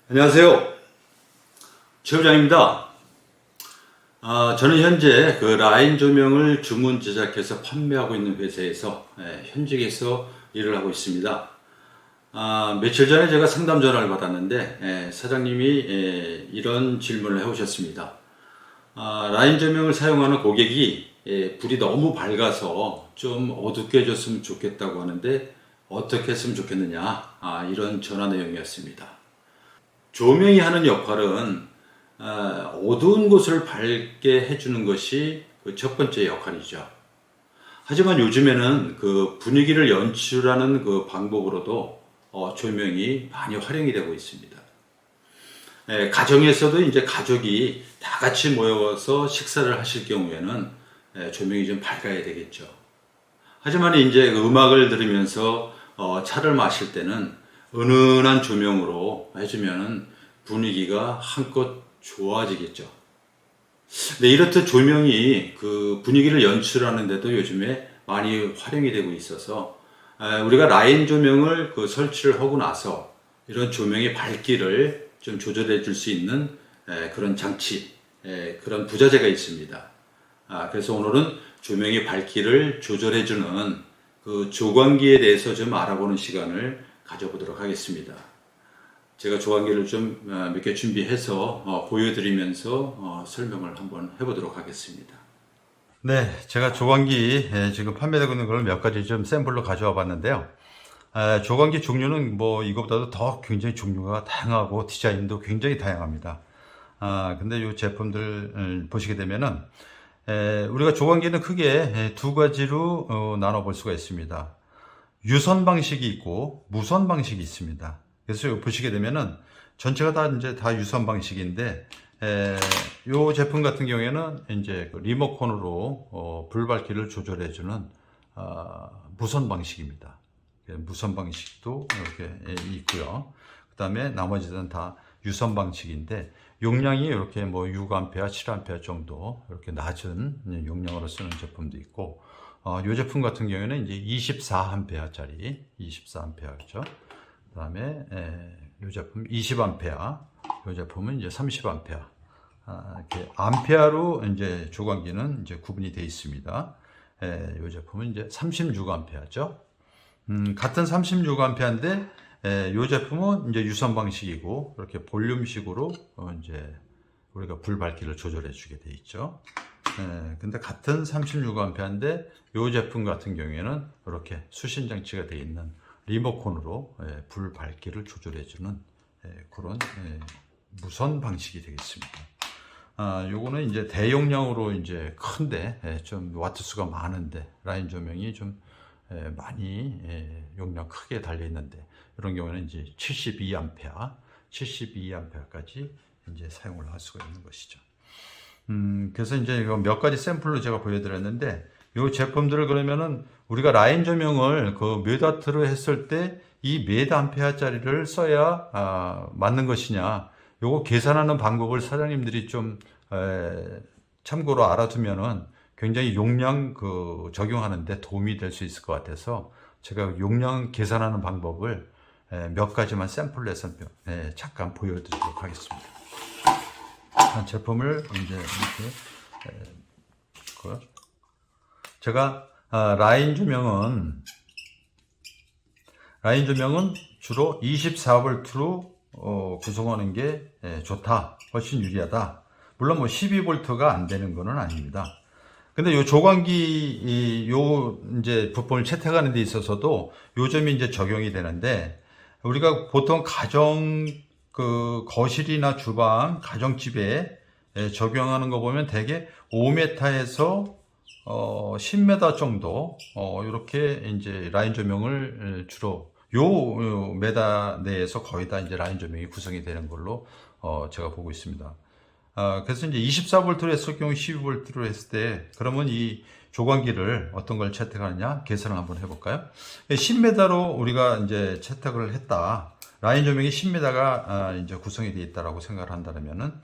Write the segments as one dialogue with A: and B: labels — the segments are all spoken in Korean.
A: 안녕하세요. 최 부장입니다. 저는 현재 그 라인 조명을 주문 제작해서 판매하고 있는 회사에서 현직에서 일을 하고 있습니다. 며칠 전에 제가 상담 전화를 받았는데 사장님이 이런 질문을 해오셨습니다. 라인 조명을 사용하는 고객이 불이 너무 밝아서 좀 어둡게 해줬으면 좋겠다고 하는데 어떻게 했으면 좋겠느냐, 이런 전화 내용이었습니다. 조명이 하는 역할은 어두운 곳을 밝게 해주는 것이 그 첫 번째 역할이죠. 하지만 요즘에는 그 분위기를 연출하는 그 방법으로도 조명이 많이 활용이 되고 있습니다. 가정에서도 이제 가족이 다 같이 모여서 식사를 하실 경우에는 조명이 좀 밝아야 되겠죠. 하지만 이제 음악을 들으면서 차를 마실 때는 은은한 조명으로 해주면은 분위기가 한껏 좋아지겠죠. 네, 이렇듯 조명이 그 분위기를 연출하는데도 요즘에 많이 활용이 되고 있어서 우리가 라인 조명을 그 설치를 하고 나서 이런 조명의 밝기를 좀 조절해 줄 수 있는 그런 장치, 그런 부자재가 있습니다. 그래서 오늘은 조명의 밝기를 조절해 주는 그 조광기에 대해서 좀 알아보는 시간을 가져보도록 하겠습니다. 제가 조광기를 좀 몇 개 준비해서 보여드리면서 설명을 한번 해보도록 하겠습니다. 네, 제가 조광기 지금 판매되고 있는 걸 몇 가지 좀 샘플로 가져와 봤는데요. 조광기 종류는 뭐 이것보다도 더 굉장히 종류가 다양하고 디자인도 굉장히 다양합니다. 근데 이 제품들 보시게 되면은 우리가 조광기는 크게 두 가지로 나눠 볼 수가 있습니다. 유선 방식이 있고 무선 방식이 있습니다. 그래서 보시게 되면은 전체가 다 이제 다 유선 방식인데 이 제품 같은 경우에는 이제 그 리모컨으로 불 밝기를 조절해주는 무선 방식입니다. 무선 방식도 이렇게 있고요. 그 다음에 나머지는 다 유선 방식인데 용량이 이렇게 뭐 6A, 7A 정도 이렇게 낮은 용량으로 쓰는 제품도 있고 이 제품 같은 경우에는 이제 24A짜리 24A죠. 그 다음에 이 제품 20A, 이 제품은 이제 30A. 이렇게 암페아로 이제 조광기는 이제 구분이 되어 있습니다. 이 제품은 이제 36A죠. 같은 36A인데 이 제품은 이제 유선 방식이고 이렇게 볼륨식으로 이제 우리가 불 밝기를 조절해 주게 되어 있죠. 근데 같은 36A인데 이 제품 같은 경우에는 이렇게 수신 장치가 되어 있는 리모컨으로 불 밝기를 조절해 주는 그런 무선 방식이 되겠습니다. 요거는 이제 대용량으로 이제 큰데 좀 와트 수가 많은데 라인 조명이 좀 많이 용량 크게 달려 있는데 이런 경우는 이제 72A까지 이제 사용을 할 수가 있는 것이죠. 그래서 이제 이거 몇 가지 샘플로 제가 보여드렸는데 이 제품들을 그러면은 우리가 라인 조명을 그 몇 와트로 했을 때 이 몇 암페어짜리를 써야 맞는 것이냐 요거 계산하는 방법을 사장님들이 좀 참고로 알아두면은 굉장히 용량 그 적용하는데 도움이 될 수 있을 것 같아서 제가 용량 계산하는 방법을 몇 가지만 샘플로 해서 잠깐 보여드리도록 하겠습니다. 제품을 이제 이렇게 제가 라인 조명은 주로 24V로 구성하는 게 좋다, 훨씬 유리하다. 물론 뭐 12V가 안 되는 거는 아닙니다. 근데 요 조광기 요 이제 부품을 채택하는 데 있어서도 요 점이 이제 적용이 되는데 우리가 보통 가정 그 거실이나 주방 가정집에 적용하는 거 보면 대개 5m에서 10m 정도 이렇게 이제 라인 조명을 주로 요 메다 내에서 거의 다 이제 라인 조명이 구성이 되는 걸로 제가 보고 있습니다. 그래서 이제 24V로 했을 경우 12V로 했을 때 그러면 이 조광기를 어떤 걸 채택하느냐 계산을 한번 해볼까요? 10m로 우리가 이제 채택을 했다. 라인 조명이 10m가 이제 구성이 되어 있다라고 생각을 한다면은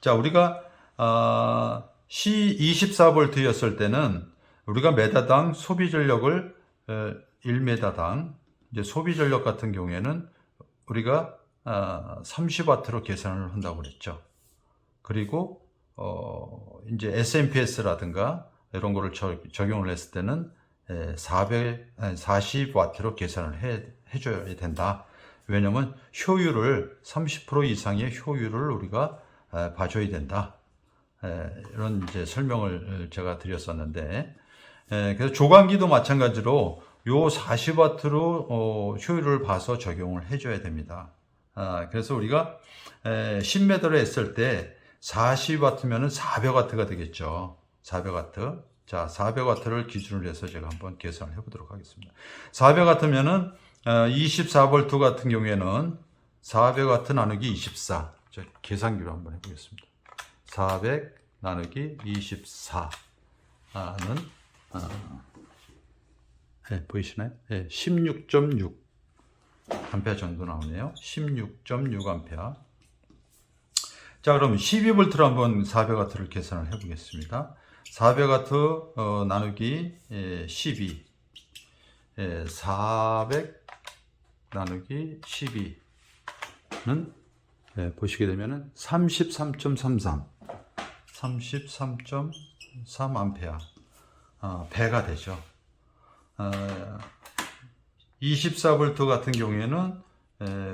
A: 자 우리가 24V였을 때는 우리가 메다당 소비 전력을 1메다당 이제 소비 전력 같은 경우에는 우리가 30W로 계산을 한다고 그랬죠. 그리고 이제 SMPS라든가 이런 거를 적용을 했을 때는 40W로 계산을 해줘야 된다. 왜냐면 효율을 30% 이상의 효율을 우리가 봐줘야 된다. 이런 이제 설명을 제가 드렸었는데, 그래서 조광기도 마찬가지로 요 40W로 효율을 봐서 적용을 해줘야 됩니다. 그래서 우리가 10m를 했을 때 40W면은 400W가 되겠죠. 400W. 자, 400W를 기준으로 해서 제가 한번 계산을 해보도록 하겠습니다. 400W면은 24V 같은 경우에는 400W 나누기 24. 계산기로 한번 해보겠습니다. 400 나누기 24는 보이시나요? 16.6 암페어 정도 나오네요. 16.6 암페어. 자, 그럼 12V로 한번 400W를 계산을 해보겠습니다. 400W 나누기 12. 400 나누기 12는 보시게 되면은 33.33. 33.3 암페어. 배가 되죠. 24V 같은 경우에는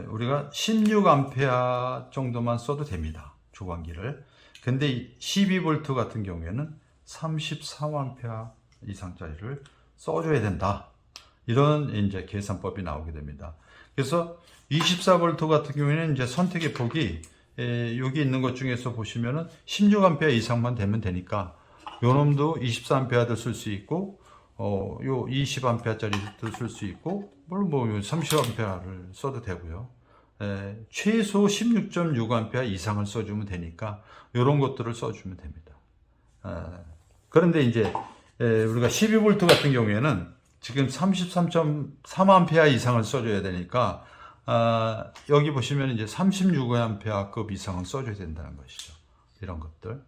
A: 우리가 16A 정도만 써도 됩니다. 조광기를. 근데 12V 같은 경우에는 33A 이상짜리를 써줘야 된다. 이런 이제 계산법이 나오게 됩니다. 그래서 24V 같은 경우에는 이제 선택의 폭이 여기 있는 것 중에서 보시면은 16A 이상만 되면 되니까 요 놈도 24A도 쓸 수 있고 요 20A짜리도 쓸 수 있고 물론 뭐 30A를 써도 되고요. 최소 16.6A 이상을 써주면 되니까 이런 것들을 써주면 됩니다. 그런데 이제 우리가 12V 같은 경우에는 지금 33.3A 이상을 써줘야 되니까 여기 보시면 이제 36A급 이상을 써줘야 된다는 것이죠. 이런 것들.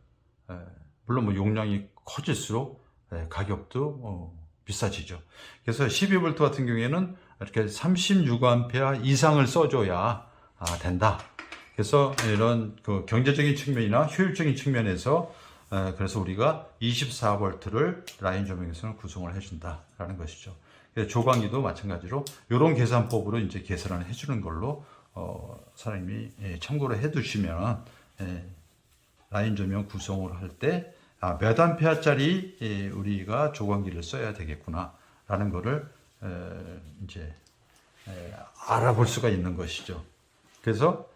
A: 물론 뭐 용량이 커질수록 가격도 비싸지죠. 그래서 12V 같은 경우에는 이렇게 36A 이상을 써줘야 된다. 그래서 이런 그 경제적인 측면이나 효율적인 측면에서 그래서 우리가 24V를 라인 조명에서는 구성을 해준다라는 것이죠. 조광기도 마찬가지로 이런 계산법으로 이제 계산을 해주는 걸로 사장님이 참고를 해두시면 라인 조명 구성을 할 때 몇 암페어짜리 우리가 조광기를 써야 되겠구나라는 거를 이제 알아볼 수가 있는 것이죠. 그래서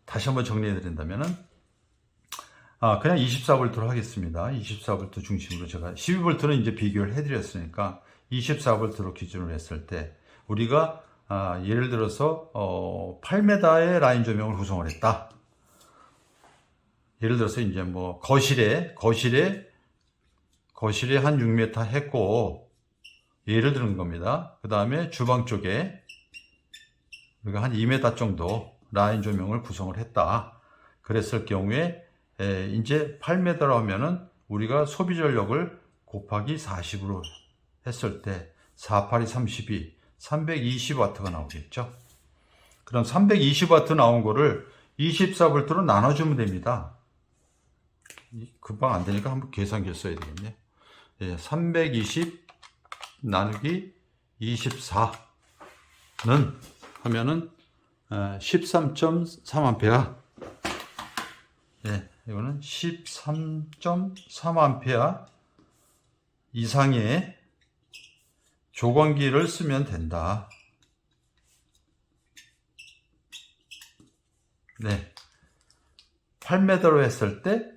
A: 다시 한번 정리해 드린다면은 그냥 24V로 하겠습니다. 24V 중심으로 제가 12V는 이제 비교를 해드렸으니까 24V로 기준으로 했을 때 우리가 예를 들어서 8m의 라인 조명을 구성을 했다. 예를 들어서 이제 뭐 거실에 한 6m 했고 예를 드는 겁니다. 그 다음에 주방 쪽에 우리가 한 2m 정도 라인 조명을 구성을 했다. 그랬을 경우에 이제 8m라고 하면은 우리가 소비 전력을 곱하기 40으로 했을 때 4, 8이 32, 320W가 나오겠죠. 그럼 320W 나온 거를 24V로 나눠주면 됩니다. 금방 안 되니까 한번 계산기를 써야 되겠네. 320 나누기 24는 하면은 13.3A. 이거는 13.3A 이상의 조광기를 쓰면 된다. 8m로 했을 때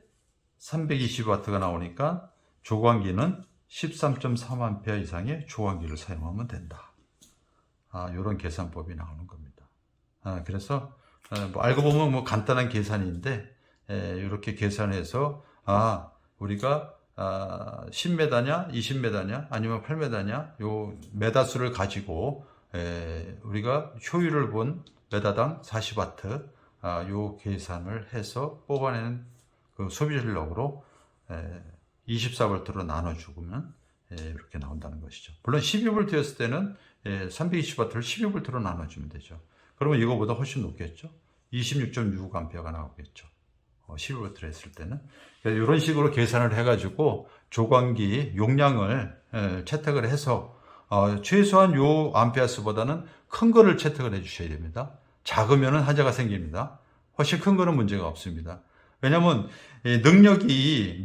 A: 320W가 나오니까 조광기는 13.3A 이상의 조광기를 사용하면 된다. 이런 계산법이 나오는 겁니다. 그래서 뭐 알고 보면 뭐 간단한 계산인데 이렇게 계산해서 우리가 10m냐 20m냐 아니면 8m냐 요 메다수를 가지고 우리가 효율을 본 메다당 40W 요 계산을 해서 뽑아내는 그 소비 전력으로 24V로 나눠주면 이렇게 나온다는 것이죠. 물론 12V였을 때는 320W를 12V로 나눠주면 되죠.
B: 그러면 이거보다 훨씬 높겠죠. 26.6A가 나오겠죠. 12V를 했을 때는. 이런 식으로 계산을 해가지고 조광기 용량을 채택을 해서 최소한 요 암페어스보다는 큰 거를 채택을 해 주셔야 됩니다. 작으면 하자가 생깁니다. 훨씬 큰 거는 문제가 없습니다. 왜냐면 능력이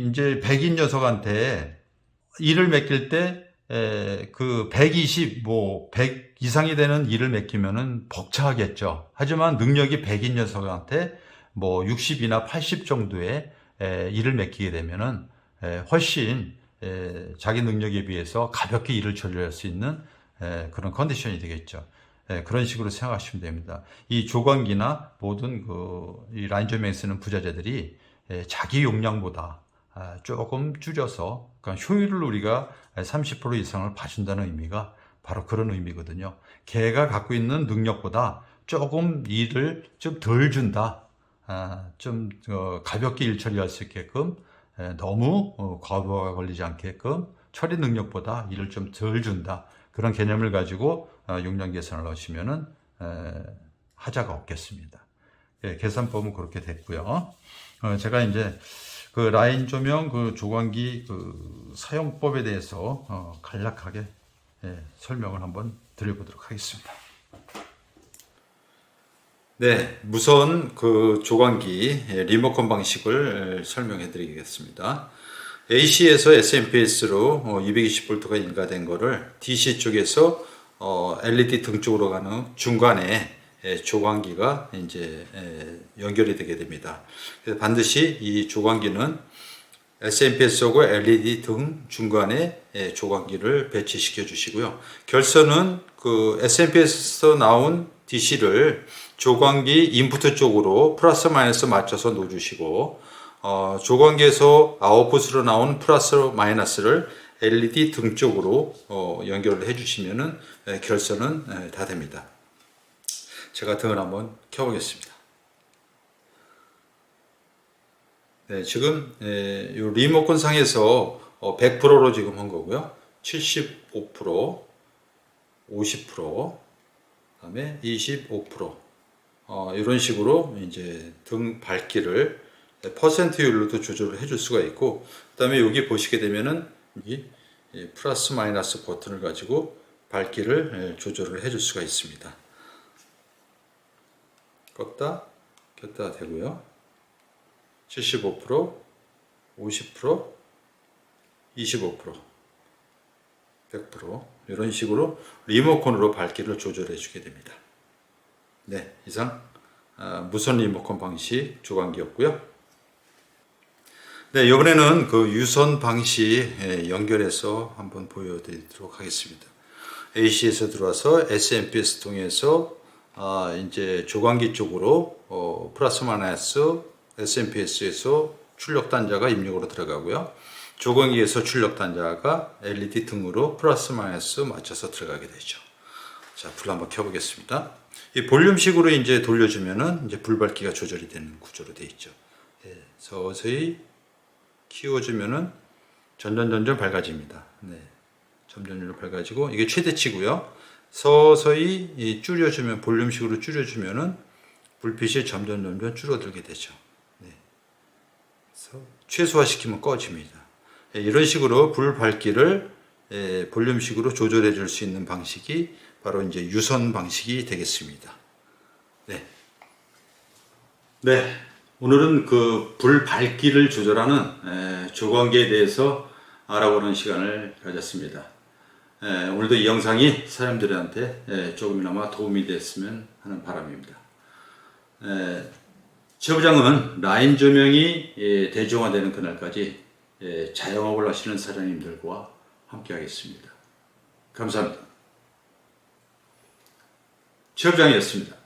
B: 이제 100인 녀석한테 일을 맡길 때 그 120, 100 이상이 되는 일을 맡기면은 벅차하겠죠. 하지만 능력이 100인 녀석한테 60이나 80 정도의 일을 맡기게 되면은 훨씬 자기 능력에 비해서 가볍게 일을 처리할 수 있는 그런 컨디션이 되겠죠. 그런 식으로 생각하시면 됩니다. 이 조광기나 모든 이 라인 조명에 쓰는 부자재들이 자기 용량보다 조금 줄여서 그러니까 효율을 우리가 30% 이상을 봐준다는 의미가 바로 그런 의미거든요. 걔가 갖고 있는 능력보다 조금 일을 좀 덜 준다. 좀 가볍게 일 처리할 수 있게끔 너무 과부하가 걸리지 않게끔 처리 능력보다 일을 좀 덜 준다. 그런 개념을 가지고 용량 계산을 하시면은 하자가 없겠습니다. 계산법은 그렇게 됐고요. 제가 이제 그 라인 조명 그 조광기 그 사용법에 대해서 간략하게 설명을 한번 드려보도록 하겠습니다.
A: 네, 우선 그 조광기 리모컨 방식을 설명해 드리겠습니다. AC에서 SMPS로 220V가 인가된 거를 DC 쪽에서 LED 등 쪽으로 가는 중간에 조광기가 이제 연결이 되게 됩니다. 그래서 반드시 이 조광기는 SMPS하고 LED 등 중간에 조광기를 배치시켜 주시고요. 결선은 그 SMPS에서 나온 DC를 조광기 인풋 쪽으로 플러스 마이너스 맞춰서 놓아주시고 조광기에서 아웃풋으로 나온 플러스 마이너스를 LED 등 쪽으로 연결을 해주시면은 결선은 다 됩니다. 제가 등을 한번 켜보겠습니다. 네, 지금 이 리모컨 상에서 100%로 지금 한 거고요. 75%, 50%, 그다음에 25%. 이런 식으로 이제 등 밝기를 퍼센트율로도 조절을 해줄 수가 있고, 그다음에 여기 보시게 되면은 이 플러스 마이너스 버튼을 가지고 밝기를 조절을 해줄 수가 있습니다. 껐다 켰다 되고요. 75%, 50%, 25%, 100% 이런 식으로 리모컨으로 밝기를 조절해 주게 됩니다. 네, 이상 무선 리모컨 방식 조광기였고요. 네, 이번에는 그 유선 방식 연결해서 한번 보여드리도록 하겠습니다. AC에서 들어와서 SMPS 통해서 이제 조광기 쪽으로 플러스 마이너스 SMPS에서 출력 단자가 입력으로 들어가고요. 조광기에서 출력 단자가 LED 등으로 플러스 마이너스 맞춰서 들어가게 되죠. 자, 불 한번 켜보겠습니다. 이 볼륨식으로 이제 돌려주면은 이제 불밝기가 조절이 되는 구조로 되어 있죠. 서서히 키워주면은 점점 밝아집니다. 네, 점점 밝아지고 이게 최대치고요. 서서히 줄여주면 볼륨식으로 줄여주면은 불빛이 점점 줄어들게 되죠. 네, 그래서 최소화시키면 꺼집니다. 이런 식으로 불 밝기를 볼륨식으로 조절해 줄 수 있는 방식이 바로 이제 유선 방식이 되겠습니다. 네. 네. 오늘은 그 불 밝기를 조절하는 조광기에 대해서 알아보는 시간을 가졌습니다. 오늘도 이 영상이 사람들한테 조금이나마 도움이 됐으면 하는 바람입니다. 최 부장은 라인 조명이 대중화되는 그날까지 자영업을 하시는 사장님들과 함께 하겠습니다. 감사합니다. 최 부장이었습니다.